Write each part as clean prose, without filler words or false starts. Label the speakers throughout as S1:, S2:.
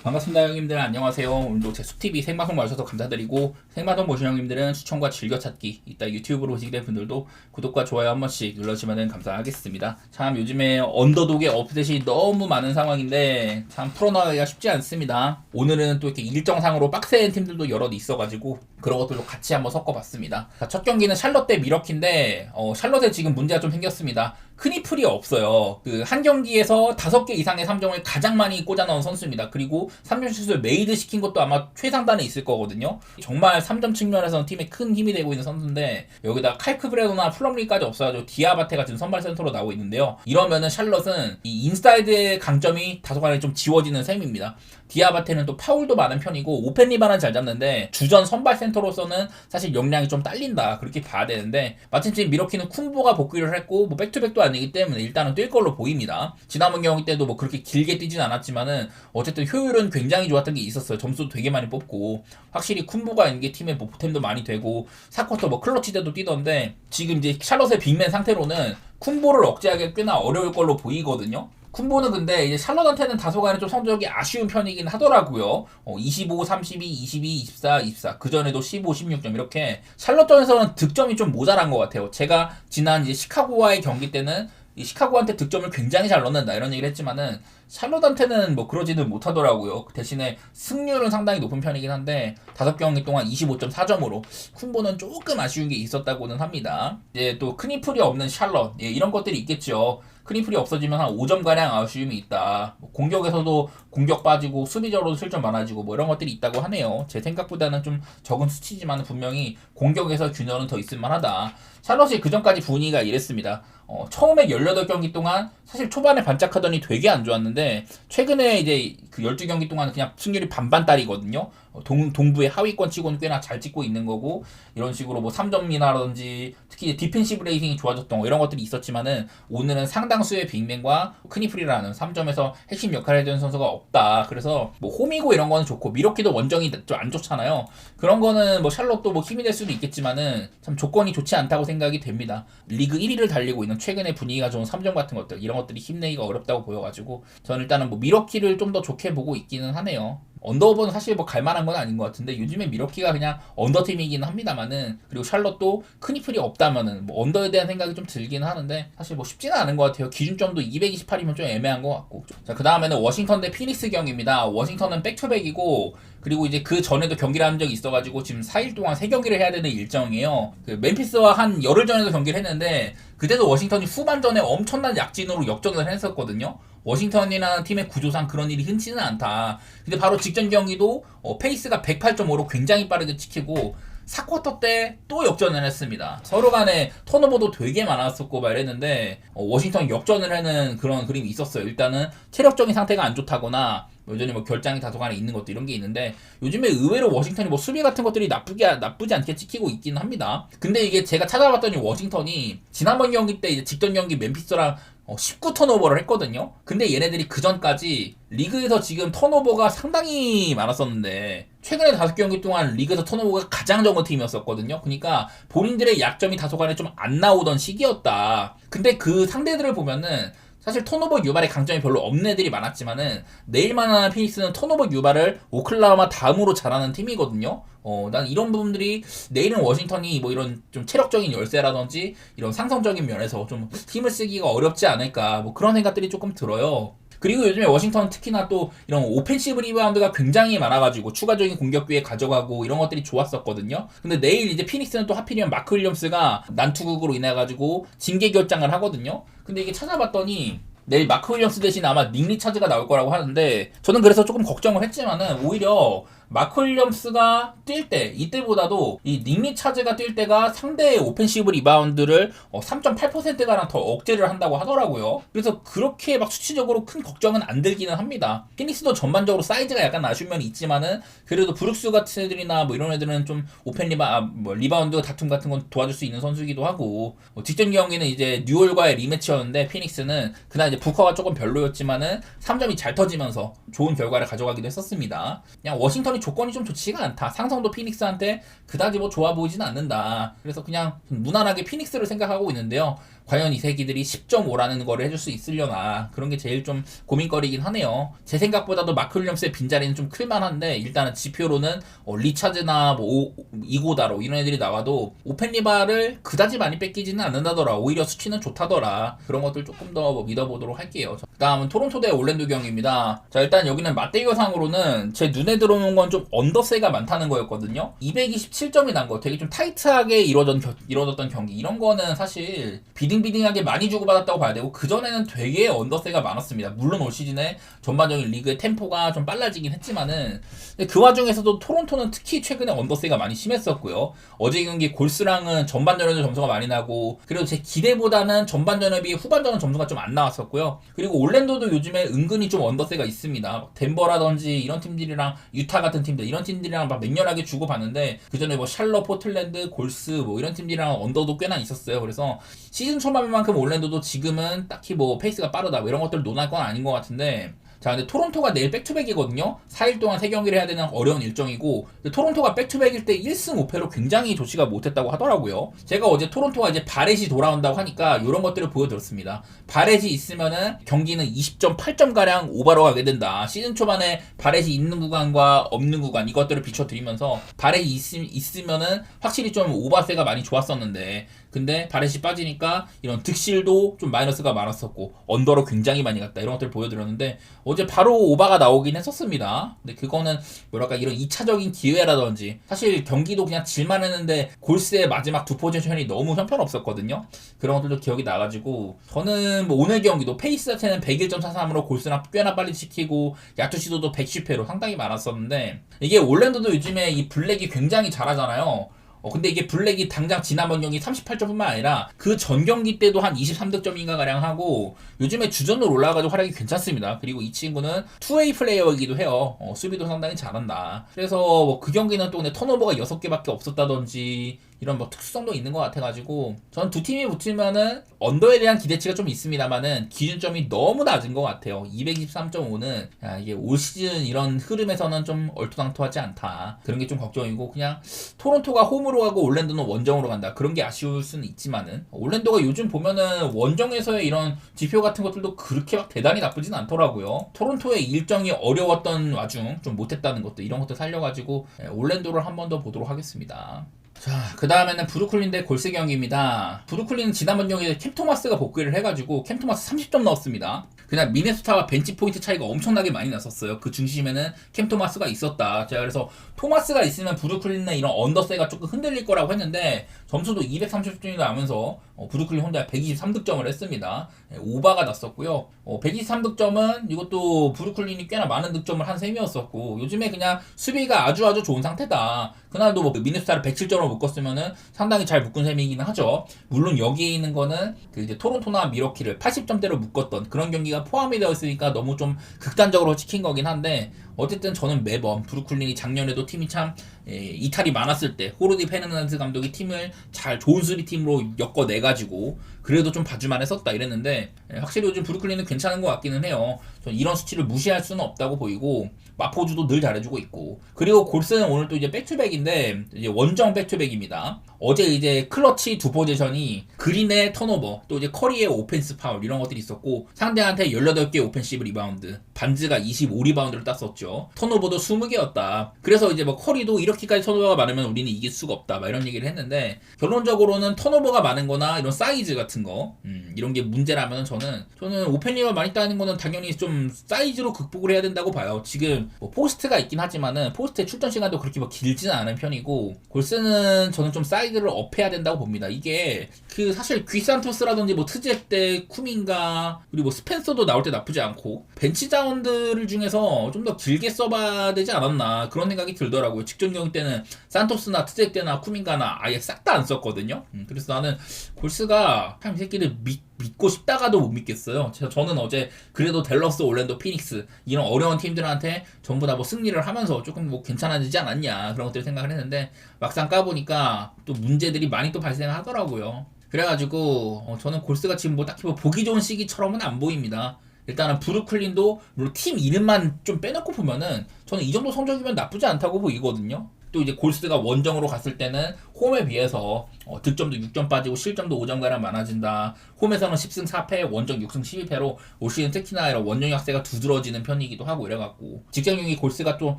S1: 반갑습니다 형님들, 안녕하세요. 오늘도 제 숲TV 생방송 와주셔서 감사드리고, 생방송 보신 형님들은 추천과 즐겨찾기, 이따 유튜브로 보시게 된 분들도 구독과 좋아요 한 번씩 눌러주시면 감사하겠습니다. 참 요즘에 언더독의 업데이트이 너무 많은 상황인데 참 풀어나가기가 쉽지 않습니다. 오늘은 또 이렇게 일정상으로 빡센 팀들도 여럿 있어가지고 그런 것들도 같이 한번 섞어봤습니다. 자, 첫 경기는 샬럿 대 미러키인데 샬럿에 지금 문제가 좀 생겼습니다. 크니플이 없어요. 그 한 경기에서 5개 이상의 3점을 가장 많이 꽂아 넣은 선수입니다. 그리고 3점 슛을 메이드 시킨 것도 아마 최상단에 있을 거거든요. 정말 3점 측면에서는 팀에 큰 힘이 되고 있는 선수인데, 여기다 칼크브레도나 플럼리까지 없어가지고 디아바테가 지금 선발 센터로 나오고 있는데요. 이러면은 샬럿은 이 인사이드의 강점이 다소간에 좀 지워지는 셈입니다. 디아바테는 또 파울도 많은 편이고 오펜 리바는 잘 잡는데 주전 선발 센터로서는 사실 역량이 좀 딸린다, 그렇게 봐야 되는데, 마침 지금 미러키는 쿤보가 복귀를 했고 뭐 백투백도 아니기 때문에 일단은 뛸 걸로 보입니다. 지난번 경기 때도 뭐 그렇게 길게 뛰진 않았지만은 어쨌든 효율은 굉장히 좋았던 게 있었어요. 점수도 되게 많이 뽑고, 확실히 쿤보가 있는 게 팀의 뭐 보탬도 많이 되고, 4쿼터 뭐 클러치 때도 뛰던데, 지금 이제 샬럿의 빅맨 상태로는 쿤보를 억제하기 꽤나 어려울 걸로 보이거든요. 쿤보는 근데 이제 샬럿한테는 다소간에 좀 성적이 아쉬운 편이긴 하더라고요. 25, 32, 22, 24, 24. 그전에도 15, 16점 이렇게 샬럿전에서는 득점이 좀 모자란 것 같아요. 제가 지난 이제 시카고와의 경기 때는 이 시카고한테 득점을 굉장히 잘 넣는다 이런 얘기를 했지만은 샬럿한테는 뭐 그러지는 못하더라고요. 대신에 승률은 상당히 높은 편이긴 한데 5경기 동안 25.4점으로 쿤보는 조금 아쉬운 게 있었다고는 합니다. 이제 또 크니플이 없는 샬럿, 이런 것들이 있겠죠. 크니플이 없어지면 한 5점가량 아쉬움이 있다. 뭐 공격에서도 공격 빠지고 수비적으로도 실점 많아지고 뭐 이런 것들이 있다고 하네요. 제 생각보다는 좀 적은 수치지만 분명히 공격에서 균열은 더 있을 만하다. 샬럿이 그전까지 분위기가 이랬습니다. 처음에 18경기 동안 사실 초반에 반짝하더니 되게 안 좋았는데, 최근에 이제 그 12경기 동안 그냥 승률이 반반따리거든요. 동부의 하위권 치고는 꽤나 잘 찍고 있는 거고, 이런 식으로 뭐 3점이나라든지 특히 디펜시브 레이팅이 좋아졌던 거 이런 것들이 있었지만은, 오늘은 상당수의 빅맨과 크니플이라는 3점에서 핵심 역할을 해주는 선수가 없다. 그래서 뭐 홈이고 이런 거는 좋고, 미러키도 원정이 좀 안 좋잖아요. 그런 거는 뭐 샬럿도 뭐 힘이 될 수도 있겠지만은 참 조건이 좋지 않다고 생각이 됩니다. 리그 1위를 달리고 있는 최근에 분위기가 좋은 3점 같은 것들, 이런 것들이 힘내기가 어렵다고 보여가지고 저는 일단은 뭐 미러키를 좀 더 좋게 보고 있기는 하네요. 언더오버는 사실 뭐 갈만한 건 아닌 것 같은데, 요즘에 미러키가 그냥 언더팀이긴 합니다만은, 그리고 샬럿도 크니플이 없다면은 뭐 언더에 대한 생각이 좀 들긴 하는데, 사실 뭐 쉽지는 않은 것 같아요. 기준점도 228이면 좀 애매한 것 같고. 자, 그 다음에는 워싱턴 대 피닉스 경기입니다. 워싱턴은 백투백이고, 그리고 이제 그 전에도 경기를 한 적이 있어가지고 지금 4일 동안 3경기를 해야 되는 일정이에요. 그 멤피스와 한 열흘 전에도 경기를 했는데, 그때도 워싱턴이 후반전에 엄청난 약진으로 역전을 했었거든요. 워싱턴이라는 팀의 구조상 그런 일이 흔치는 않다. 근데 바로 직전 경기도 페이스가 108.5로 굉장히 빠르게 찍히고, 4쿼터 때 또 역전을 했습니다. 서로 간에 턴오버도 되게 많았었고 말했는데, 워싱턴이 역전을 하는 그런 그림이 있었어요. 일단은 체력적인 상태가 안 좋다거나 여전히 뭐 결장이 다소간에 있는 것도 이런 게 있는데, 요즘에 의외로 워싱턴이 뭐 수비 같은 것들이 나쁘지 않게 찍히고 있긴 합니다. 근데 이게 제가 찾아봤더니 워싱턴이 지난번 경기 때 이제 직전 경기 멤피스랑 19 턴오버를 했거든요. 근데 얘네들이 그 전까지 리그에서 지금 턴오버가 상당히 많았었는데, 최근에 5경기 동안 리그에서 턴오버가 가장 적은 팀이었었거든요. 그러니까 본인들의 약점이 다소간에 좀 안 나오던 시기였다. 근데 그 상대들을 보면은 사실 턴오버 유발의 강점이 별로 없는 애들이 많았지만은, 내일만한 피닉스는 턴오버 유발을 오클라호마 다음으로 잘하는 팀이거든요. 난 이런 부분들이 내일은 워싱턴이 뭐 이런 좀 체력적인 열세라든지 이런 상성적인 면에서 좀 힘을 쓰기가 어렵지 않을까, 뭐 그런 생각들이 조금 들어요. 그리고 요즘에 워싱턴은 특히나 또 이런 오펜시브 리바운드가 굉장히 많아가지고 추가적인 공격 기회 가져가고 이런 것들이 좋았었거든요. 근데 내일 이제 피닉스는 또 하필이면 마크 윌리엄스가 난투극으로 인해가지고 징계 결장을 하거든요. 근데 이게 찾아봤더니 내일 마크 윌리엄스 대신 아마 닉 리차즈가 나올 거라고 하는데, 저는 그래서 조금 걱정을 했지만은 오히려 마크 윌리엄스가 뛸 때, 이때보다도 이 닉 리차즈가 뛸 때가 상대의 오펜시브 리바운드를 3.8%가량 더 억제를 한다고 하더라고요. 그래서 그렇게 막 수치적으로 큰 걱정은 안 들기는 합니다. 피닉스도 전반적으로 사이즈가 약간 아쉬운 면이 있지만은, 그래도 브룩스 같은 애들이나 뭐 이런 애들은 좀 리바운드 다툼 같은 건 도와줄 수 있는 선수이기도 하고, 직전 경기는 이제 뉴올과의 리매치였는데 피닉스는 그날 이제 부커가 조금 별로였지만은 3점이 잘 터지면서 좋은 결과를 가져가기도 했었습니다. 그냥 워싱턴이 조건이 좀 좋지가 않다. 상성도 피닉스한테 그다지 뭐 좋아 보이진 않는다. 그래서 그냥 무난하게 피닉스를 생각하고 있는데요. 과연 이 새끼들이 10.5라는 거를 해줄 수 있으려나 그런 게 제일 좀 고민거리긴 하네요. 제 생각보다도 마크 윌리엄스의 빈자리는 좀 클만한데 일단은 지표로는 리차즈나 뭐 이고다로 이런 애들이 나와도 오펜리바를 그다지 많이 뺏기지는 않는다더라. 오히려 수치는 좋다더라. 그런 것들 조금 더뭐 믿어보도록 할게요. 그 다음은 토론토 대 올랜도 경기입니다. 자, 일단 여기는 맞대결상으로는 제 눈에 들어오는 건 좀 언더세가 많다는 거였거든요. 227점이 난 거 되게 좀 타이트하게 이루어졌던 경기. 이런 거는 사실 비등비등하게 많이 주고받았다고 봐야 되고 그전에는 되게 언더세가 많았습니다. 물론 올 시즌에 전반적인 리그의 템포가 좀 빨라지긴 했지만은 그 와중에서도 토론토는 특히 최근에 언더세가 많이 심했었고요. 어제 경기 골스랑은 전반전에도 점수가 많이 나고 그리고 제 기대보다는 전반전에 비해 후반전은 점수가 좀 안 나왔었고요. 그리고 올랜도도 요즘에 은근히 좀 언더세가 있습니다. 덴버라든지 이런 팀들이랑 유타 같은 팀들 이런 팀들이랑 막 맹렬하게 주고받는데 그전에 뭐 샬럿, 포틀랜드, 골스 뭐 이런 팀들이랑 언더도 꽤나 있었어요. 그래서 시즌 초반만큼 올랜도도 지금은 딱히 뭐 페이스가 빠르다 뭐 이런 것들 논할 건 아닌 것 같은데 자, 근데 토론토가 내일 백투백이거든요. 4일 동안 3경기를 해야 되는 어려운 일정이고 토론토가 백투백일 때 1승 5패로 굉장히 좋지가 못했다고 하더라고요. 제가 어제 토론토가 이제 바렛이 돌아온다고 하니까 이런 것들을 보여드렸습니다. 바렛이 있으면은 경기는 20.8점가량 오바로 가게 된다. 시즌 초반에 바렛이 있는 구간과 없는 구간 이것들을 비춰드리면서 바렛이 있으면은 확실히 좀 오바세가 많이 좋았었는데 근데 바렛이 빠지니까 이런 득실도 좀 마이너스가 많았었고 언더로 굉장히 많이 갔다 이런 것들을 보여드렸는데 어제 바로 오바가 나오긴 했었습니다. 근데 그거는 뭐랄까 이런 2차적인 기회라든지 사실 경기도 그냥 질만 했는데 골스의 마지막 두 포지션이 너무 형편없었거든요. 그런 것들도 기억이 나가지고 저는 뭐 오늘 경기도 페이스 자체는 101.43으로 골스랑 꽤나 빨리 지키고 야투 시도도 110회로 상당히 많았었는데 이게 올랜도도 요즘에 이 블랙이 굉장히 잘하잖아요. 근데 이게 블랙이 당장 지난번 경기 38점뿐만 아니라 그 전 경기 때도 한 23득점인가 가량 하고 요즘에 주전으로 올라가지고 활약이 괜찮습니다. 그리고 이 친구는 투웨이 플레이어이기도 해요. 수비도 상당히 잘한다. 그래서 뭐 그 경기는 또 근데 턴오버가 6개밖에 없었다든지 이런 뭐 특수성도 있는 것 같아가지고 저는 두 팀이 붙으면은 언더에 대한 기대치가 좀 있습니다만은 기준점이 너무 낮은 것 같아요. 223.5는 이게 올 시즌 이런 흐름에서는 좀 얼토당토하지 않다. 그런 게 좀 걱정이고 그냥 토론토가 홈으로 가고 올랜도는 원정으로 간다. 그런 게 아쉬울 수는 있지만은 올랜도가 요즘 보면은 원정에서의 이런 지표 같은 것들도 그렇게 막 대단히 나쁘진 않더라고요. 토론토의 일정이 어려웠던 와중 좀 못했다는 것도 이런 것도 살려가지고 올랜도를 한 번 더 보도록 하겠습니다. 자, 그 다음에는 브루클린 대 골스 경기입니다. 브루클린은 지난번 경기에 캠 토마스가 복귀를 해가지고 캠 토마스 30점 넣었습니다. 그냥 미네소타와 벤치 포인트 차이가 엄청나게 많이 났었어요. 그 중심에는 캠 토마스가 있었다. 제가 그래서 토마스가 있으면 브루클린의 이런 언더세가 조금 흔들릴 거라고 했는데 점수도 230점이 나면서 브루클린 혼자 123득점을 했습니다. 오바가 났었고요. 123득점은 이것도 브루클린이 꽤나 많은 득점을 한 셈이었었고 요즘에 그냥 수비가 아주 좋은 상태다. 그날도 뭐 미네소타를 107점으로 묶었으면은 상당히 잘 묶은 셈이기는 하죠. 물론 여기에 있는 거는 그 이제 토론토나 미러키를 80점대로 묶었던 그런 경기가 포함이 되어 있으니까 너무 좀 극단적으로 찍힌 거긴 한데 어쨌든 저는 매번 브루클린이 작년에도 팀이 참 이탈이 많았을 때 호르디 페르난데스 감독이 팀을 잘 좋은 수비팀으로 엮어내가지고 그래도 좀 봐줄만 했었다 이랬는데 확실히 요즘 브루클린은 괜찮은 것 같기는 해요. 전 이런 수치를 무시할 수는 없다고 보이고 마포주도 늘 잘해주고 있고 그리고 골스는 오늘 또 이제 백투백인데 이제 원정 백투백입니다. 어제 이제 클러치 두 포지션이 그린의 턴오버 또 이제 커리의 오펜스 파울 이런 것들이 있었고 상대한테 18개 오펜시브 리바운드 반즈가 25리바운드를 땄었죠. 턴오버도 20개였다. 그래서 이제 뭐 커리도 이렇게까지 턴오버가 많으면 우리는 이길 수가 없다 막 이런 얘기를 했는데 결론적으로는 턴오버가 많은 거나 이런 사이즈 같은 거 이런 게 문제라면 저는 오펜리가 많이 따는 거는 당연히 좀 사이즈로 극복을 해야 된다고 봐요. 지금 뭐 포스트가 있긴 하지만은 포스트의 출전 시간도 그렇게 뭐 길지는 않은 편이고 골스는 저는 좀 사이즈를 업해야 된다고 봅니다. 이게 그 사실 귀산토스라든지 뭐 트제때 쿠민가 그리고 뭐 스펜서도 나올 때 나쁘지 않고 벤치 자원들 중에서 좀 더 길게 써봐야 되지 않았나 그런 생각이 들더라고요. 직전 경기 때는 산토스나 트제 때나 쿠민가나 아예 싹 다 안 썼거든요. 그래서 나는 골스가 참 이 새끼들 믿고 싶다가도 못 믿겠어요. 저는 어제 그래도 댈러스, 올랜도, 피닉스 이런 어려운 팀들한테 전부 다 뭐 승리를 하면서 조금 뭐 괜찮아지지 않았냐 그런 것들 생각을 했는데 막상 까보니까 또 문제들이 많이 또 발생하더라고요. 그래가지고 저는 골스가 지금 뭐 딱히 뭐 보기 좋은 시기처럼은 안 보입니다. 일단은 브루클린도 물론 팀 이름만 좀 빼놓고 보면은 저는 이 정도 성적이면 나쁘지 않다고 보이거든요. 또 이제 골스가 원정으로 갔을 때는 홈에 비해서 득점도 6점 빠지고 실점도 5점가량 많아진다. 홈에서는 10승 4패, 원정 6승 12패로 올 시즌 특히나 이런 원정 약세가 두드러지는 편이기도 하고 이래갖고 직장용이 골스가 또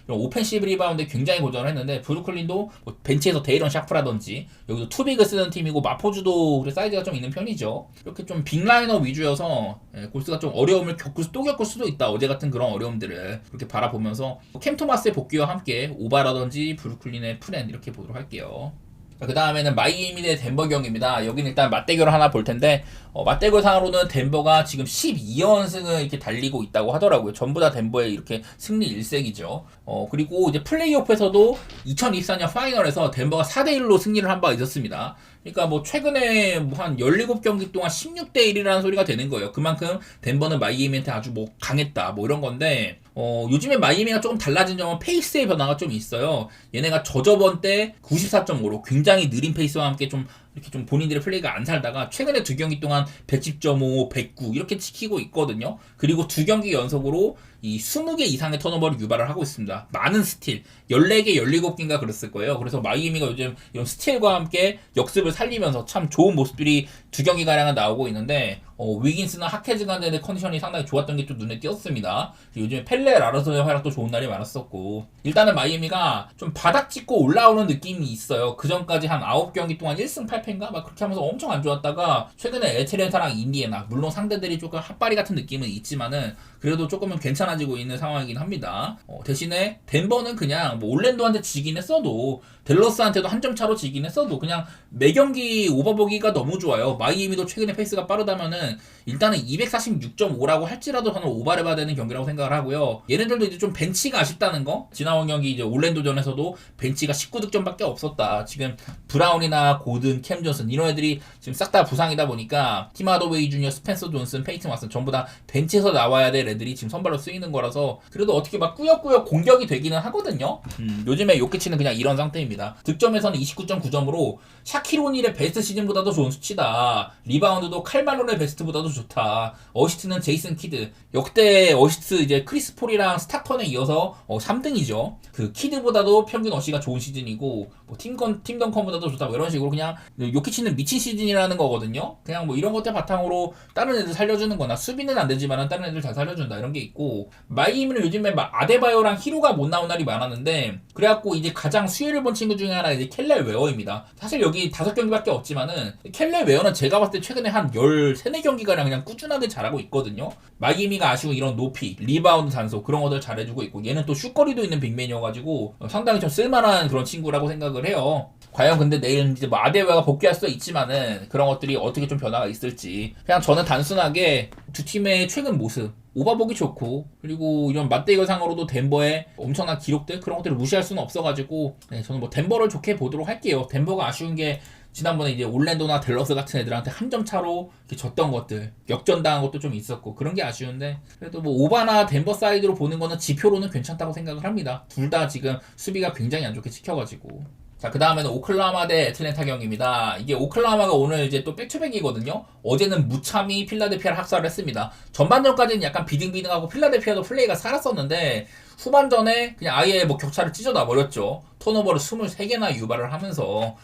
S1: 이런 오펜시브 리바운드에 굉장히 고전을 했는데 브루클린도 뭐 벤치에서 데이런 샤프라든지 여기도 투빅을 쓰는 팀이고 마포주도 사이즈가 좀 있는 편이죠. 이렇게 좀 빅라이너 위주여서 골스가 좀 어려움을 또 겪을 수도 있다. 어제 같은 그런 어려움들을 그렇게 바라보면서 캠 토마스의 복귀와 함께 오바라든지 브루클린의 프렌 이렇게 보도록 할게요. 그 다음에는 마이애미 대 덴버 경기입니다. 여기는 일단 맞대결을 하나 볼 텐데 맞대결 상으로는 덴버가 지금 12연승을 이렇게 달리고 있다고 하더라고요. 전부 다 덴버의 이렇게 승리 일색이죠. 그리고 이제 플레이오프에서도 2024년 파이널에서 덴버가 4대1로 승리를 한 바 있었습니다. 그러니까 뭐 최근에 뭐 한 17경기 동안 16대1이라는 소리가 되는 거예요. 그만큼 덴버는 마이애미한테 아주 뭐 강했다 뭐 이런 건데 요즘에 마이애미가 조금 달라진 점은 페이스의 변화가 좀 있어요. 얘네가 저저번 때 94.5로 굉장히 느린 페이스와 함께 좀 이렇게 좀 본인들의 플레이가 안 살다가 최근에 2경기 동안 110.5, 109 이렇게 지키고 있거든요. 그리고 2경기 연속으로 이 20개 이상의 턴오버를 유발을 하고 있습니다. 많은 스틸, 14개, 17개인가 그랬을 거예요. 그래서 마이애미가 요즘 이런 스틸과 함께 역습을 살리면서 참 좋은 모습들이 2경기가량은 나오고 있는데 위긴스나 하케즈 간의 컨디션이 상당히 좋았던 게 좀 눈에 띄었습니다. 요즘에 펠레 라르소의 활약도 좋은 날이 많았었고 일단은 마이애미가 좀 바닥 찍고 올라오는 느낌이 있어요. 그 전까지 한 9경기 동안 1승 8패인가? 막 그렇게 하면서 엄청 안 좋았다가 최근에 애틀랜타랑 인디애나 물론 상대들이 조금 핫바리 같은 느낌은 있지만은 그래도 조금은 괜찮아지고 있는 상황이긴 합니다. 대신에 덴버는 그냥 뭐 올랜도한테 지긴 했어도 댈러스한테도 한 점 차로 지긴 했어도 그냥 매 경기 오버보기가 너무 좋아요. 마이애미도 최근에 페이스가 빠르다면은 일단은 246.5라고 할지라도 저는 오버를 해봐야 되는 경기라고 생각을 하고요. 얘네들도 이제 좀 벤치가 아쉽다는 거. 지나온 경기 이제 올랜도전에서도 벤치가 19득점밖에 없었다. 지금 브라운이나 고든, 캠 존슨 이런 애들이 지금 싹 다 부상이다 보니까 팀 하더웨이 주니어, 스펜서 존슨, 페이튼 왓슨 전부 다 벤치에서 나와야 될 애들이 지금 선발로 쓰이는 거라서 그래도 어떻게 막 꾸역꾸역 공격이 되기는 하거든요. 요즘에 요키치는 그냥 이런 상태입니다. 득점에서는 29.9점으로 샤키로닐의 베스트 시즌보다도 좋은 수치다. 리바운드도 칼말론의 베스트보다도 좋다. 어시스트는 제이슨 키드. 역대 어시스트 이제 크리스 폴이랑 스타턴에 이어서 3등이죠. 그 키드보다도 평균 어시가 좋은 시즌이고 뭐 팀 덩컨보다도 좋다. 뭐 이런 식으로 그냥 요키치는 미친 시즌이라는 거거든요. 그냥 뭐 이런 것들 바탕으로 다른 애들 살려주는 거나 수비는 안 되지만 다른 애들 잘 살려준다 이런 게 있고 마이애미는 요즘에 막 아데바요랑 히로가 못 나온 날이 많았는데 그래갖고 이제 가장 수혜를 본 친구 중에 하나 이제 켈레 웨어입니다. 사실 여기 5경기밖에 없지만은 켈레 웨어는 제가 봤을 때 최근에 한 13, 4경기가량 그냥 꾸준하게 잘하고 있거든요. 마이애미가 아쉬운 이런 높이, 리바운드 단속 그런 것들 잘해주고 있고 얘는 또 슛거리도 있는 빅맨이어가지고 상당히 좀 쓸만한 그런 친구라고 생각을 해요. 과연 근데 내일 이제 뭐 아데바요가 복귀할 수도 있지만은 그런 것들이 어떻게 좀 변화가 있을지 그냥 저는 단순하게 두 팀의 최근 모습 오버보기 좋고 그리고 이런 맞대결 상으로도 덴버의 엄청난 기록들 그런 것들을 무시할 수는 없어가지고 저는 뭐 덴버를 좋게 보도록 할게요. 덴버가 아쉬운 게 지난번에 이제 올랜도나 댈러스 같은 애들한테 한 점 차로 이렇게 졌던 것들 역전당한 것도 좀 있었고 그런 게 아쉬운데 그래도 뭐 오바나 덴버 사이드로 보는 거는 지표로는 괜찮다고 생각을 합니다. 둘 다 지금 수비가 굉장히 안 좋게 지켜가지고 자, 그 다음에는 오클라호마 대 애틀랜타 경기입니다. 이게 오클라호마가 오늘 이제 또 백투백이거든요. 어제는 무참히 필라델피아를 학살을 했습니다. 전반전까지는 약간 비등비등하고 필라델피아도 플레이가 살았었는데 후반전에 그냥 아예 뭐 격차를 찢어놔 버렸죠. 턴오버를 23개나 유발을 하면서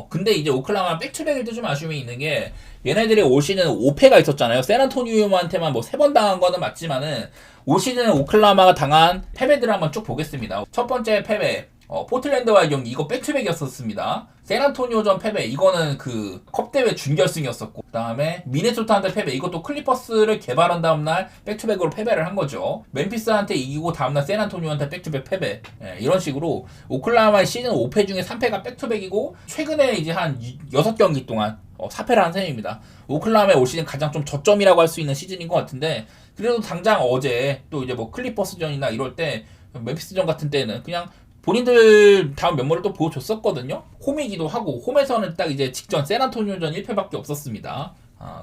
S1: 근데 이제 오클라호마 백투백일 때 좀 아쉬움이 있는 게 얘네들이 올 시즌 5패가 있었잖아요. 샌안토니오한테만 뭐 3번 당한 거는 맞지만은 올 시즌 오클라호마가 당한 패배들을 한번 쭉 보겠습니다. 첫 번째 패배 포틀랜드와의 경기 이거 백투백이었었습니다. 샌안토니오전 패배 이거는 그 컵대회 준결승이었었고 그 다음에 미네소타한테 패배 이것도 클리퍼스를 개발한 다음날 백투백으로 패배를 한 거죠. 멤피스한테 이기고 다음날 샌안토니오한테 백투백 패배 이런 식으로 오클라호마의 시즌 5패 중에 3패가 백투백이고 최근에 이제 한 6경기 동안 4패를 한 셈입니다. 오클라호마의 올 시즌 가장 좀 저점이라고 할 수 있는 시즌인 것 같은데 그래도 당장 어제 또 이제 뭐 클리퍼스전이나 이럴 때 멤피스전 같은 때는 그냥 본인들 다음 면모를 또 보여줬었거든요. 홈이기도 하고 홈에서는 딱 이제 직전 샌안토니오전 1패밖에 없었습니다.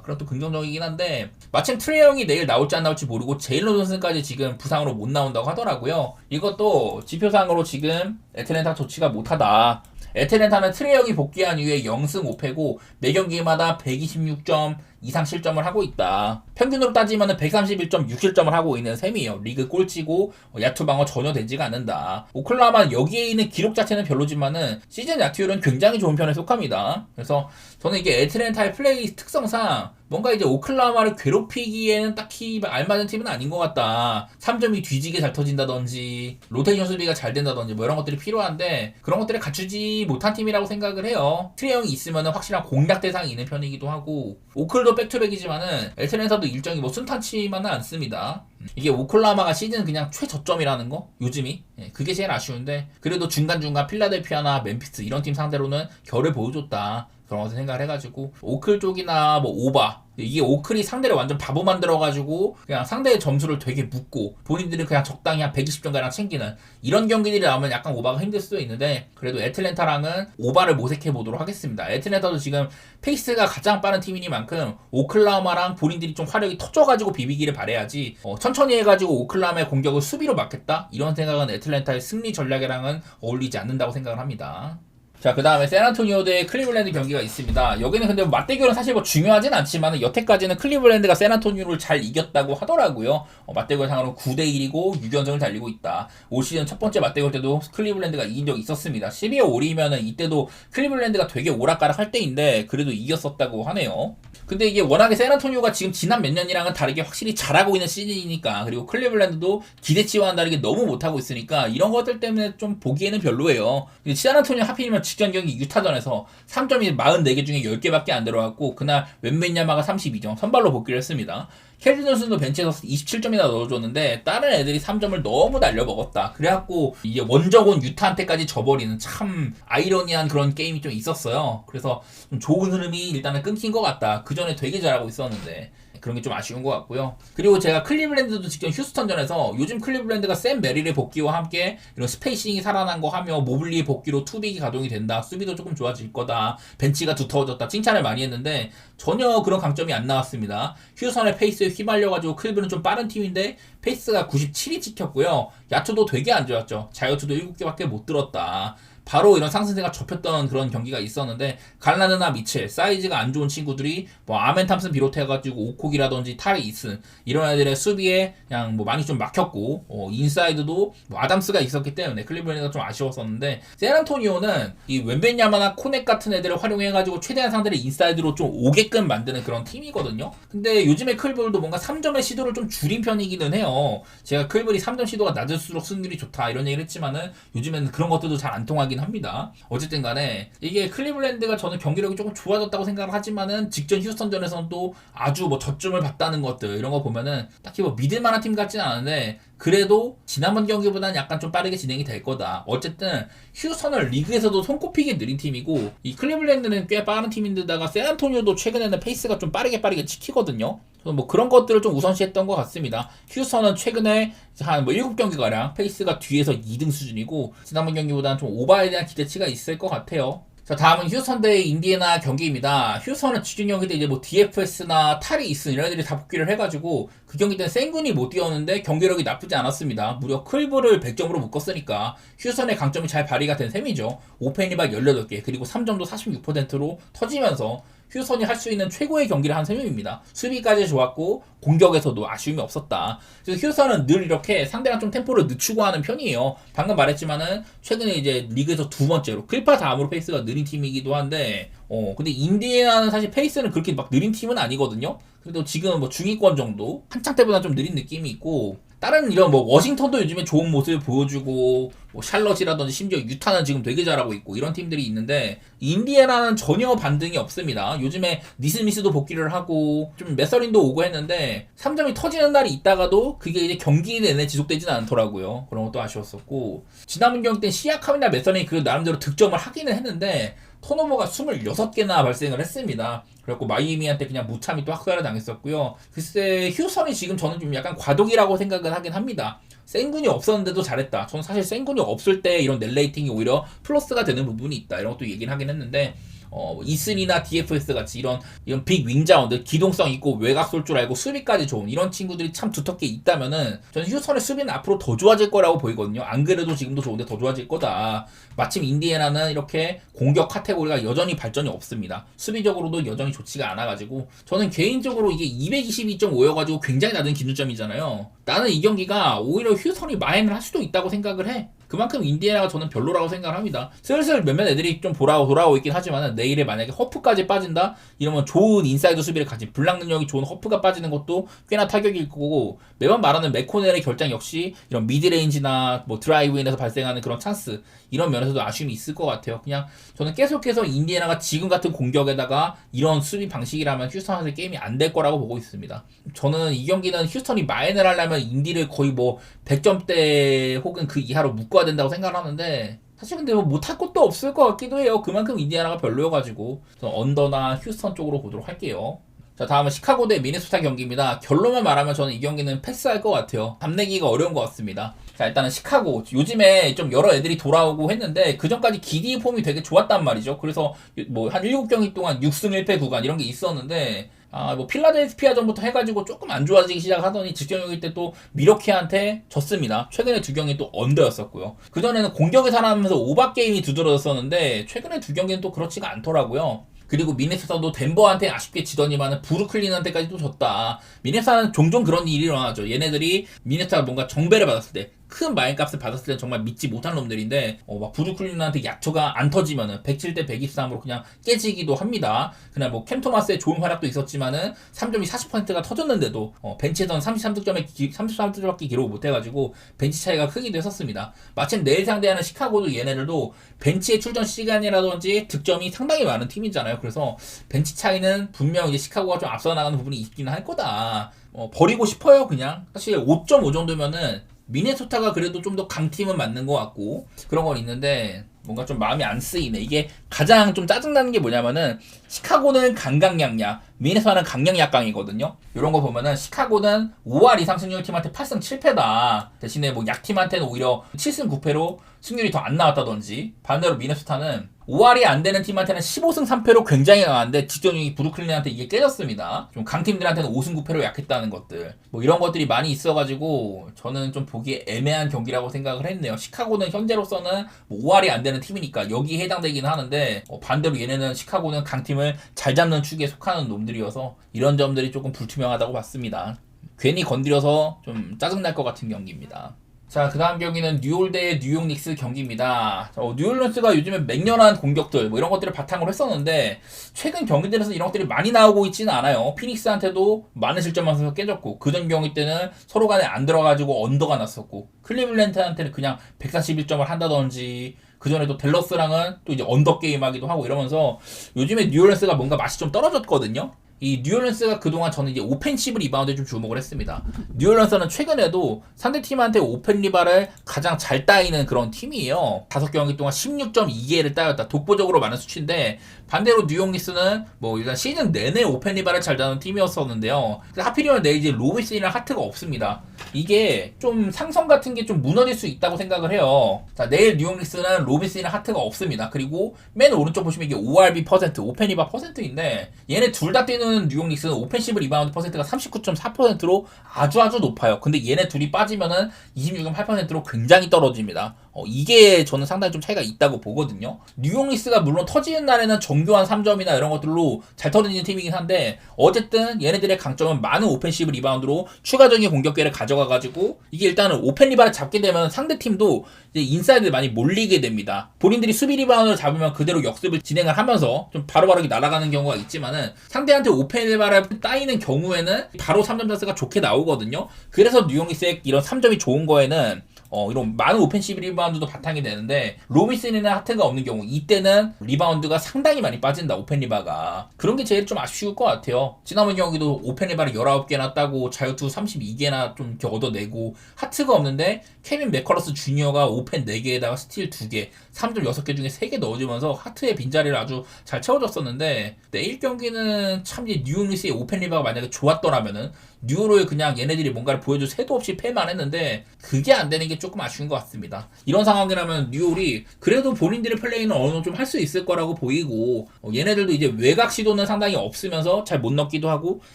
S1: 그럼 또 긍정적이긴 한데 마침 트레이 형이 내일 나올지 안 나올지 모르고 제일런 존슨까지 지금 부상으로 못 나온다고 하더라고요. 이것도 지표상으로 지금 애틀랜타 좋지가 못하다. 애틀랜타는 트레이 형이 복귀한 이후에 0승 5패고 매 경기마다 126점 이상 실점을 하고 있다. 평균으로 따지면 131.6실점을 하고 있는 셈이에요. 리그 꼴찌고 야투 방어 전혀 되지가 않는다. 오클라호마는 여기에 있는 기록 자체는 별로지만은 시즌 야투율은 굉장히 좋은 편에 속합니다. 그래서 저는 이게 애틀랜타의 플레이 특성상 뭔가 이제 오클라호마를 괴롭히기에는 딱히 알맞은 팀은 아닌 것 같다. 3점이 뒤지게 잘 터진다든지 로테이션 수비가 잘 된다든지 뭐 이런 것들이 필요한데 그런 것들을 갖추지 못한 팀이라고 생각을 해요. 트레이 형이 있으면 확실한 공략 대상이 있는 편이기도 하고 오클도 백투백이지만은 애틀랜타도 일정이 뭐 순탄치만은 않습니다. 이게 오클라호마가 시즌 그냥 최저점이라는 거 요즘이 그게 제일 아쉬운데 그래도 중간중간 필라델피아나 멤피스 이런 팀 상대로는 결을 보여줬다. 그런 것을 생각을 해가지고 오클 쪽이나 뭐 오바 이게 오클이 상대를 완전 바보 만들어가지고 그냥 상대의 점수를 되게 묻고 본인들이 그냥 적당히 한 120점가량 챙기는 이런 경기들이 나오면 약간 오바가 힘들 수도 있는데 그래도 애틀랜타랑은 오바를 모색해보도록 하겠습니다. 애틀랜타도 지금 페이스가 가장 빠른 팀이니만큼 오클라호마랑 본인들이 좀 화력이 터져가지고 비비기를 바라야지 천천히 해가지고 오클라호마의 공격을 수비로 막겠다? 이런 생각은 애틀랜타의 승리 전략이랑은 어울리지 않는다고 생각을 합니다. 자, 그 다음에 샌안토니오 대 클리블랜드 경기가 있습니다. 여기는 근데 맞대결은 사실 뭐 중요하진 않지만 여태까지는 클리블랜드가 샌안토니오를 잘 이겼다고 하더라고요. 맞대결 상으로 9대1이고 6연승을 달리고 있다. 올 시즌 첫 번째 맞대결 때도 클리블랜드가 이긴 적이 있었습니다. 12월 5일이면은 이때도 클리블랜드가 되게 오락가락 할 때인데 그래도 이겼었다고 하네요. 근데 이게 워낙에 샌안토니오가 지금 지난 몇 년이랑은 다르게 확실히 잘하고 있는 시즌이니까 그리고 클리블랜드도 기대치와는 다르게 너무 못하고 있으니까 이런 것들 때문에 좀 보기에는 별로예요. 근데 샌안토니오 하필이면 직전 경기 유타전에서 3점이 44개 중에 10개밖에 안 들어갔고 그날 웬벤야마가 32점 선발로 복귀를 했습니다. 켈빈 존슨도 벤치에서 27점이나 넣어줬는데 다른 애들이 3점을 너무 날려먹었다. 그래갖고 이게 원정온 유타한테까지 져버리는 참 아이러니한 그런 게임이 좀 있었어요. 그래서 좀 좋은 흐름이 일단은 끊긴 것 같다. 그 전에 되게 잘하고 있었는데 그런 게 좀 아쉬운 것 같고요. 그리고 제가 클리블랜드도 직전 휴스턴전에서 요즘 클리블랜드가 샘 메릴의 복귀와 함께 이런 스페이싱이 살아난 거 하며 모블리의 복귀로 투빅이 가동이 된다. 수비도 조금 좋아질 거다. 벤치가 두터워졌다. 칭찬을 많이 했는데 전혀 그런 강점이 안 나왔습니다. 휴스턴의 페이스에 휘말려가지고 클리블은 좀 빠른 팀인데 페이스가 97이 찍혔고요. 야투도 되게 안 좋았죠. 자유투도 7개밖에 못 들었다. 바로 이런 상승세가 접혔던 그런 경기가 있었는데 갈라드나 미첼 사이즈가 안 좋은 친구들이 뭐 아멘 탐슨 비롯해가지고 오콕이라든지 타리 이슨 이런 애들의 수비에 그냥 뭐 많이 좀 막혔고 인사이드도 뭐 아담스가 있었기 때문에 클리블랜드가 좀 아쉬웠었는데 샌안토니오는 이 웬벤야마나 코넥 같은 애들을 활용해가지고 최대한 상대를 인사이드로 좀 오게끔 만드는 그런 팀이거든요. 근데 요즘에 클볼도 뭔가 3점의 시도를 좀 줄인 편이기는 해요. 제가 클볼이 3점 시도가 낮을수록 승률이 좋다 이런 얘기를 했지만은 요즘에는 그런 것들도 잘 안 통하긴 합니다. 어쨌든 간에 이게 클리블랜드가 저는 경기력이 조금 좋아졌다고 생각을 하지만은 직전 휴스턴전에서는 또 아주 뭐 저점을 봤다는 것들 이런 거 보면은 딱히 뭐 믿을만한 팀 같지는 않은데 그래도 지난번 경기보다는 약간 좀 빠르게 진행이 될 거다. 어쨌든 휴스턴은 리그에서도 손꼽히게 느린 팀이고 이 클리블랜드는 꽤 빠른 팀인데다가 샌안토니오도 최근에는 페이스가 좀 빠르게 찍히거든요. 뭐 그런 것들을 좀 우선시했던 것 같습니다. 휴스턴은 최근에 한 뭐 7경기가량 페이스가 뒤에서 2등 수준이고 지난번 경기보다는 좀 오버에 대한 기대치가 있을 것 같아요. 자, 다음은 휴스턴 대 인디애나 경기입니다. 휴스턴은 직전 경기 때 이제 뭐 DFS나 타리 이슨 이런 애들이 다 복귀를 해가지고 그 경기 때는 생군이 못 뛰었는데 경기력이 나쁘지 않았습니다. 무려 클브를 100점으로 묶었으니까 휴스턴의 강점이 잘 발휘가 된 셈이죠. 오펜 리바 18개 그리고 3점도 46%로 터지면서 휴스턴이 할 수 있는 최고의 경기를 한 셈입니다. 수비까지 좋았고 공격에서도 아쉬움이 없었다. 그래서 휴스턴은 늘 이렇게 상대랑 좀 템포를 늦추고 하는 편이에요. 방금 말했지만은 최근에 이제 리그에서 두 번째로 클파 다음으로 페이스가 느린 팀이기도 한데 근데 인디애나는 사실 페이스는 그렇게 막 느린 팀은 아니거든요. 그래도 지금 뭐 중위권 정도 한창 때보다 좀 느린 느낌이 있고 다른 이런 뭐 워싱턴도 요즘에 좋은 모습을 보여주고 뭐 샬럿이라든지 심지어 유타는 지금 되게 잘하고 있고 이런 팀들이 있는데 인디애나는 전혀 반등이 없습니다. 요즘에 니스미스도 복귀를 하고 좀 메서린도 오고 했는데 3점이 터지는 날이 있다가도 그게 이제 경기 내내 지속되지는 않더라고요. 그런 것도 아쉬웠었고 지난번 경기 때 시아캄이나 메서린이 그 나름대로 득점을 하기는 했는데 턴오버가 26개나 발생을 했습니다. 그래갖고 마이애미한테 그냥 무참히 또 학살을 당했었고요. 글쎄 휴스턴이 지금 저는 좀 약간 과도기라고 생각을 하긴 합니다. 생군이 없었는데도 잘했다. 저는 사실 생군이 없을 때 이런 넬레이팅이 오히려 플러스가 되는 부분이 있다. 이런 것도 얘기를 하긴 했는데 E3나 DFS 같이 이런 빅 윙자원들, 기동성 있고 외곽 쏠 줄 알고 수비까지 좋은 이런 친구들이 참 두텁게 있다면은 저는 휴스턴의 수비는 앞으로 더 좋아질 거라고 보이거든요. 안 그래도 지금도 좋은데 더 좋아질 거다. 마침 인디애나는 이렇게 공격 카테고리가 여전히 발전이 없습니다. 수비적으로도 여전히 좋지가 않아가지고 저는 개인적으로 이게 222.5여가지고 굉장히 낮은 기준점이잖아요. 나는 이 경기가 오히려 휴스턴이 마인을 할 수도 있다고 생각을 해. 그만큼 인디애나가 저는 별로라고 생각을 합니다. 슬슬 몇몇 애들이 좀 돌아오고 있긴 하지만 내일에 만약에 허프까지 빠진다? 이러면 좋은 인사이드 수비를 가진 블락 능력이 좋은 허프가 빠지는 것도 꽤나 타격일 거고 매번 말하는 맥코넬의 결장 역시 이런 미드레인지나 뭐 드라이브인에서 발생하는 그런 찬스 이런 면에서도 아쉬움이 있을 것 같아요. 그냥 저는 계속해서 인디애나가 지금 같은 공격에다가 이런 수비 방식이라면 휴스턴한테 게임이 안 될 거라고 보고 있습니다. 저는 이 경기는 휴스턴이 마인을 하려면 인디를 거의 뭐 100점대 혹은 그 이하로 묶어야 된다고 생각을 하는데 사실 근데 뭐 못할 것도 없을 것 같기도 해요. 그만큼 인디애나가 별로여가지고 저는 언더나 휴스턴 쪽으로 보도록 할게요. 자, 다음은 시카고 대 미네소타 경기입니다. 결론만 말하면 저는 이 경기는 패스할 것 같아요. 답내기가 어려운 것 같습니다. 자, 일단은 시카고 요즘에 좀 여러 애들이 돌아오고 했는데 그 전까지 기디 폼이 되게 좋았단 말이죠. 그래서 뭐 한 7경기 동안 6승 1패 구간 이런 게 있었는데 뭐 필라델피아전부터 해가지고 조금 안 좋아지기 시작하더니 직전경기 때 또 미러키한테 졌습니다. 최근에 두 경기 또 언더였었고요. 그전에는 공격에 살아나면서 오바 게임이 두드러졌었는데 최근에 두 경기는 또 그렇지가 않더라고요. 그리고 미네소타도 덴버한테 아쉽게 지더니만은 브루클린한테까지도 졌다. 미네소타는 종종 그런 일이 일어나죠. 얘네들이 미네소타가 뭔가 정배를 받았을 때 큰 마인값을 받았을 때 정말 믿지 못한 놈들인데 막 브루클린한테 약초가 안 터지면은 107대 123으로 그냥 깨지기도 합니다. 그날 뭐 캠 토마스의 좋은 활약도 있었지만은 3점이 40%가 터졌는데도 벤치에서는 33득점밖에 기록을 못해가지고 벤치 차이가 크기도 했었습니다. 마침 내일 상대하는 시카고도 얘네들도 벤치의 출전 시간이라든지 득점이 상당히 많은 팀이잖아요. 그래서 벤치 차이는 분명 이제 시카고가 좀 앞서 나가는 부분이 있기는 할 거다. 버리고 싶어요 그냥. 사실 5.5 정도면은 미네소타가 그래도 좀 더 강팀은 맞는 것 같고 그런 건 있는데 뭔가 좀 마음이 안 쓰이네. 이게 가장 좀 짜증나는 게 뭐냐면은 시카고는 강강약약, 미네소타는 강약약강이거든요. 이런 거 보면은 시카고는 5할 이상 승률 팀한테 8승 7패다. 대신에 뭐 약팀한테는 오히려 7승 9패로 승률이 더 안 나왔다든지 반대로 미네소타는 5할이 안 되는 팀한테는 15승 3패로 굉장히 강한데 직전이 브루클린한테 이게 깨졌습니다. 좀 강팀들한테는 5승 9패로 약했다는 것들. 뭐 이런 것들이 많이 있어가지고 저는 좀 보기에 애매한 경기라고 생각을 했네요. 시카고는 현재로서는 뭐 5할이 안 되는 팀이니까 여기에 해당되긴 하는데 반대로 얘네는 시카고는 강팀을 잘 잡는 축에 속하는 놈들이어서 이런 점들이 조금 불투명하다고 봤습니다. 괜히 건드려서 좀 짜증날 것 같은 경기입니다. 자, 그 다음 경기는 뉴올 대 뉴욕 닉스 경기입니다. 뉴올 닉스가 요즘에 맹렬한 공격들 뭐 이런 것들을 바탕으로 했었는데 최근 경기들에서 이런 것들이 많이 나오고 있지는 않아요. 피닉스한테도 많은 실점하면서 깨졌고 그전 경기 때는 서로 간에 안 들어가지고 언더가 났었고 클리블랜드한테는 그냥 141점을 한다든지 그전에도 댈러스랑은 또 이제 언더 게임 하기도 하고 이러면서 요즘에 뉴올리언스가 뭔가 맛이 좀 떨어졌거든요. 이 뉴올리언스가 그동안 저는 이제 오펜시브 리바운드에 좀 주목을 했습니다. 뉴올리언스는 최근에도 상대팀한테 오펜 리바를 가장 잘 따이는 그런 팀이에요. 5경기 동안 16.2개를 따였다. 독보적으로 많은 수치인데 반대로 뉴욕 닉스는 뭐 일단 시즌 내내 오펜 리바를 잘 따는 팀이었었는데요. 하필이면 내일 이제 로빈슨이랑 하트가 없습니다. 이게 좀 상성 같은 게 좀 무너질 수 있다고 생각을 해요. 자, 내일 뉴욕 닉스는 로빈슨이랑 하트가 없습니다. 그리고 맨 오른쪽 보시면 이게 ORB 퍼센트, 오펜 리바 퍼센트인데 얘네 둘 다 뛰는 뉴욕 닉스는 오펜시브 리바운드 퍼센트가 39.4%로 아주 높아요. 근데 얘네 둘이 빠지면은 26.8%로 굉장히 떨어집니다. 이게 저는 상당히 좀 차이가 있다고 보거든요. 뉴욕 닉스가 물론 터지는 날에는 정교한 3점이나 이런 것들로 잘 터지는 팀이긴 한데 어쨌든 얘네들의 강점은 많은 오펜시브 리바운드로 추가적인 공격기를 가져가가지고 이게 일단은 오펜 리바를 잡게 되면 상대팀도 이제 인사이드에 많이 몰리게 됩니다. 본인들이 수비 리바운드를 잡으면 그대로 역습을 진행을 하면서 좀 바로바로 날아가는 경우가 있지만은 상대한테 오펜 리바를 따이는 경우에는 바로 3점 찬스가 좋게 나오거든요. 그래서 뉴욕 닉스의 이런 3점이 좋은 거에는 이런 많은 오펜시브 리바운드도 바탕이 되는데 로빈슨이나 하트가 없는 경우 이때는 리바운드가 상당히 많이 빠진다. 오펜 리바가 그런 게 제일 좀 아쉬울 것 같아요. 지난번 경기도 오펜 리바를 19개나 따고 자유투 32개나 좀 이렇게 얻어내고 하트가 없는데 케빈 맥컬러스 주니어가 오펜 4개에다가 스틸 2개 3점 6개 중에 3개 넣어주면서 하트의 빈자리를 아주 잘 채워줬었는데 내일 경기는 참 이제 뉴욕 닉스의 오펜 리바가 만약에 좋았더라면은 뉴올을 그냥 얘네들이 뭔가를 보여줄 새도 없이 패만 했는데 그게 안 되는 게 조금 아쉬운 것 같습니다. 이런 상황이라면 뉴올이 그래도 본인들의 플레이는 어느 정도 좀 할 수 있을 거라고 보이고 얘네들도 이제 외곽 시도는 상당히 없으면서 잘 못 넣기도 하고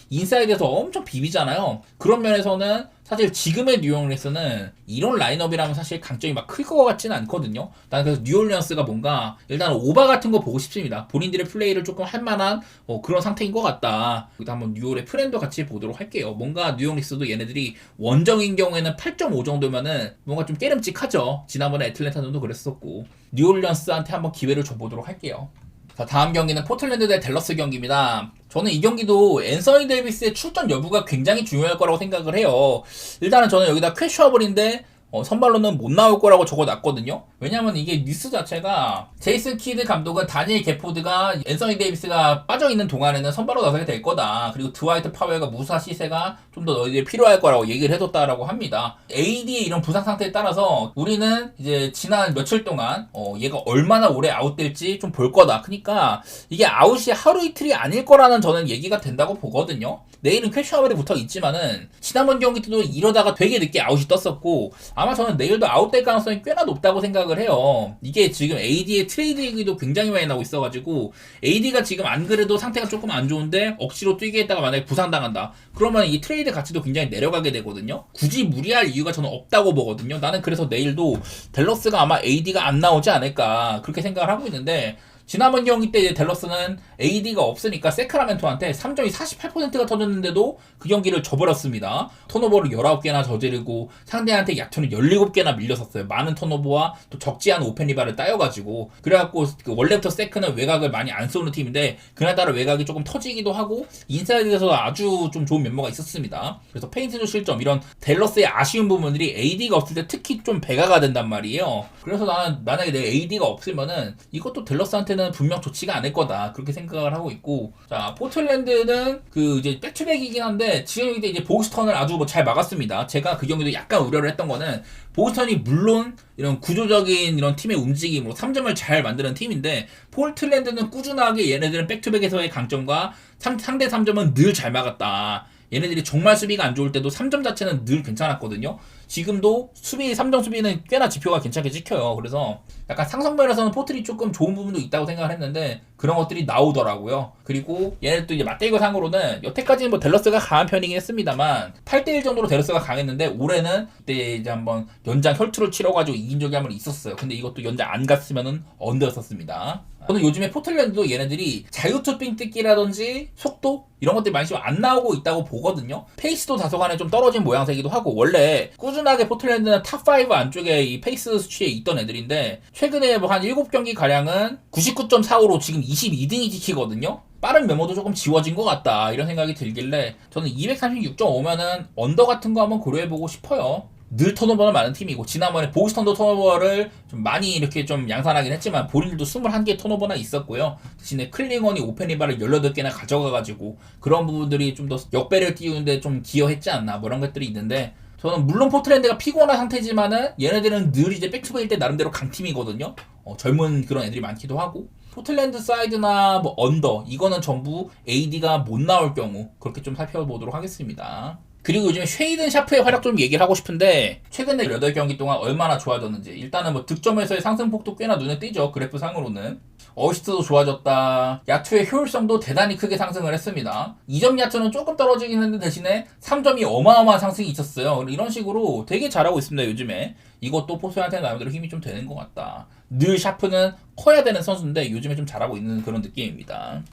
S1: 인사이드에서 엄청 비비잖아요. 그런 면에서는 사실 지금의 뉴욕 닉스는 이런 라인업이라면 사실 강점이 막 클 것 같지는 않거든요. 난 그래서 뉴올리언스가 뭔가 일단 오바 같은 거 보고 싶습니다. 본인들의 플레이를 조금 할 만한 그런 상태인 것 같다. 여기다 한번 뉴올의 프렌도 같이 보도록 할게요. 뭔가 뉴욕 닉스도 얘네들이 원정인 경우에는 8.5 정도면은 뭔가 좀 깨름직하죠. 지난번에 애틀랜타전도 그랬었고 뉴올리언스한테 한번 기회를 줘보도록 할게요. 자, 다음 경기는 포틀랜드 대 댈러스 경기입니다. 저는 이 경기도 앤서니 데이비스의 출전 여부가 굉장히 중요할 거라고 생각을 해요. 일단은 저는 여기다 퀘셔블인데 선발로는 못 나올 거라고 적어놨거든요. 왜냐면 이게 뉴스 자체가 제이슨 키드 감독은 다니엘 게포드가 앤서니 데이비스가 빠져있는 동안에는 선발로 나서게 될 거다. 그리고 드와이트 파웰과 무사 시세가 좀 더 너희들이 필요할 거라고 얘기를 해줬다라고 합니다. AD의 이런 부상 상태에 따라서 우리는 이제 지난 며칠 동안 얘가 얼마나 오래 아웃될지 좀 볼 거다. 그러니까 이게 아웃이 하루 이틀이 아닐 거라는 저는 얘기가 된다고 보거든요. 내일은 퀘셔블이 붙어 있지만은 지난번 경기 때도 이러다가 되게 늦게 아웃이 떴었고 아마 저는 내일도 아웃될 가능성이 꽤나 높다고 생각을 해요. 이게 지금 AD의 트레이드 얘기도 굉장히 많이 나오고 있어가지고 AD가 지금 안 그래도 상태가 조금 안 좋은데 억지로 뛰게 했다가 만약에 부상당한다. 그러면 이 트레이드 가치도 굉장히 내려가게 되거든요. 굳이 무리할 이유가 저는 없다고 보거든요. 나는 그래서 내일도 댈러스가 아마 AD가 안 나오지 않을까 그렇게 생각을 하고 있는데 지난번 경기 때 이제 댈러스는 AD가 없으니까 세크라멘토한테 3점이 48%가 터졌는데도 그 경기를 져버렸습니다. 턴오버를 19개나 저지르고 상대한테 약투는 17개나 밀렸었어요. 많은 턴오버와 또 적지 않은 오펜 리바를 따여가지고 그래갖고 원래부터 세크는 외곽을 많이 안 쏘는 팀인데 그날따라 외곽이 조금 터지기도 하고 인사이드에서 아주 좀 좋은 면모가 있었습니다. 그래서 페인트도 실점 이런 댈러스의 아쉬운 부분들이 AD가 없을 때 특히 좀 배가가 된단 말이에요. 그래서 나는 만약에 내 AD가 없으면은 이것도 댈러스한테는 분명 좋지가 않을 거다 그렇게 생각을 하고 있고 자 포틀랜드는 그 이제 백투백이긴 한데 지금 이제 보스턴을 아주 잘 막았습니다. 제가 그 경기도 약간 우려를 했던 거는 보스턴이 물론 이런 구조적인 이런 팀의 움직임으로 3점을 잘 만드는 팀인데 포틀랜드는 꾸준하게 얘네들은 백투백에서의 강점과 상대 3점은 늘 잘 막았다. 얘네들이 정말 수비가 안 좋을 때도 3점 자체는 늘 괜찮았거든요. 지금도 3점 수비는 꽤나 지표가 괜찮게 찍혀요. 그래서 약간 상성면에서는 포틀이 조금 좋은 부분도 있다고 생각을 했는데 그런 것들이 나오더라고요. 그리고 얘네들 또 이제 맞대결 상으로는 여태까지는 뭐 댈러스가 강한 편이긴 했습니다만 8대1 정도로 댈러스가 강했는데 올해는 그때 이제 한번 연장 혈투를 치러가지고 이긴 적이 한번 있었어요. 근데 이것도 연장 안 갔으면은 언더였었습니다. 저는 요즘에 포틀랜드도 얘네들이 자유투빙 뜯기라든지 속도 이런 것들이 많이 지금 안 나오고 있다고 보거든요. 페이스도 다소간에 좀 떨어진 모양새이기도 하고 원래 꾸준하게 포틀랜드는 탑5 안쪽에 이 페이스 수치에 있던 애들인데 최근에 뭐 한 7경기 가량은 99.45로 지금 22등이 지키거든요. 빠른 메모도 조금 지워진 것 같다 이런 생각이 들길래 저는 236.5면은 언더 같은 거 한번 고려해보고 싶어요. 늘 턴오버는 많은 팀이고 지난번에 보스턴도 턴오버를 좀 많이 이렇게 좀 양산하긴 했지만 본인들도 21개 턴오버나 있었고요. 대신에 클링언이 오펜 리바를 18개나 가져가가지고 그런 부분들이 좀 더 역배를 띄우는데 좀 기여했지 않나 뭐 이런 것들이 있는데 저는 물론 포틀랜드가 피곤한 상태지만은 얘네들은 늘 이제 백투백일 때 나름대로 강팀이거든요. 젊은 그런 애들이 많기도 하고 포틀랜드 사이드나 뭐 언더 이거는 전부 AD가 못 나올 경우 그렇게 좀 살펴보도록 하겠습니다. 그리고 요즘에 쉐이든 샤프의 활약 좀 얘기를 하고 싶은데 최근에 8경기 동안 얼마나 좋아졌는지 일단은 뭐 득점에서의 상승폭도 꽤나 눈에 띄죠. 그래프 상으로는 어시스트도 좋아졌다. 야투의 효율성도 대단히 크게 상승을 했습니다. 2점 야투는 조금 떨어지긴 했는데 대신에 3점이 어마어마한 상승이 있었어요. 이런 식으로 되게 잘하고 있습니다. 요즘에 이것도 포스한테 나름대로 힘이 좀 되는 것 같다. 늘 샤프는 커야 되는 선수인데 요즘에 좀 잘하고 있는 그런 느낌입니다.